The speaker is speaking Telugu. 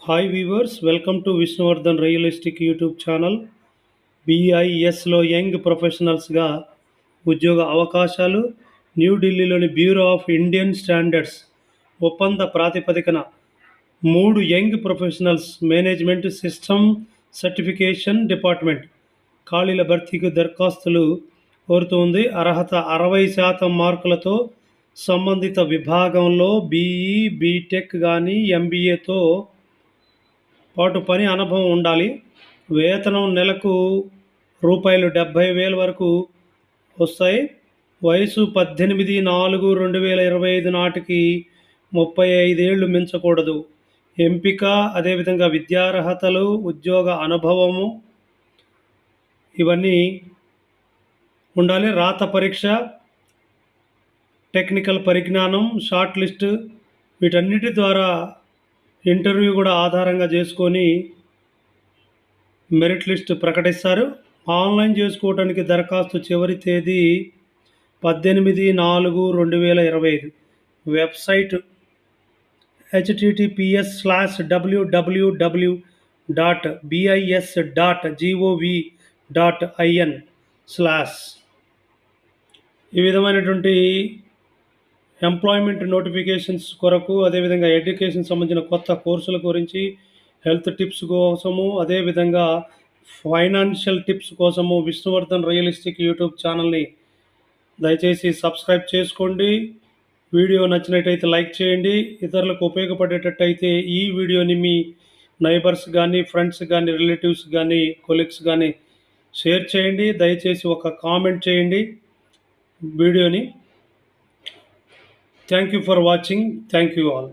Hi viewers, welcome to Vishnuvardhan realistic YouTube channel. BISలో యంగ్ ప్రొఫెషనల్స్గా ఉద్యోగ అవకాశాలు. న్యూఢిల్లీలోని బ్యూరో ఆఫ్ ఇండియన్ స్టాండర్డ్స్ ఒప్పంద ప్రాతిపదికన 3 young professionals management system certification department ఖాళీల భర్తీకి దరఖాస్తులు కోరుతోంది. అర్హత 60% మార్కులతో సంబంధిత విభాగంలో BE, BTech కానీ MBAతో పాటు పని అనుభవం ఉండాలి. వేతనం నెలకు రూ. 70,000 వరకు వస్తాయి. వయసు 18/4/2025 నాటికి 35 ఏళ్ళు మించకూడదు. ఎంపిక అదేవిధంగా విద్యార్హతలు, ఉద్యోగ అనుభవము ఇవన్నీ ఉండాలి. రాత పరీక్ష, టెక్నికల్ పరిజ్ఞానం, షార్ట్ లిస్ట్ వీటన్నిటి ద్వారా ఇంటర్వ్యూ కూడా ఆధారంగా చేసుకొని మెరిట్ లిస్ట్ ప్రకటిస్తారు. ఆన్లైన్ చేసుకోవడానికి దరఖాస్తు చివరి తేదీ 18/4/2025. వెబ్సైట్ https://www.bis.gov.in/ ఈ విధమైనటువంటి ఎంప్లాయ్మెంట్ నోటిఫికేషన్స్ కొరకు, అదేవిధంగా ఎడ్యుకేషన్ సంబంధించిన కొత్త కోర్సుల గురించి, హెల్త్ టిప్స్ కోసము, అదేవిధంగా ఫైనాన్షియల్ టిప్స్ కోసము విష్ణువర్ధన్ రియలిస్టిక్ యూట్యూబ్ ఛానల్ని దయచేసి సబ్స్క్రైబ్ చేసుకోండి. వీడియో నచ్చినట్టయితే లైక్ చేయండి. ఇతరులకు ఉపయోగపడేటట్టయితే ఈ వీడియోని మీ నైబర్స్ కానీ, ఫ్రెండ్స్ కానీ, రిలేటివ్స్ కానీ, కొలీగ్స్ కానీ షేర్ చేయండి. దయచేసి ఒక కామెంట్ చేయండి వీడియోని. Thank you for watching. Thank you all.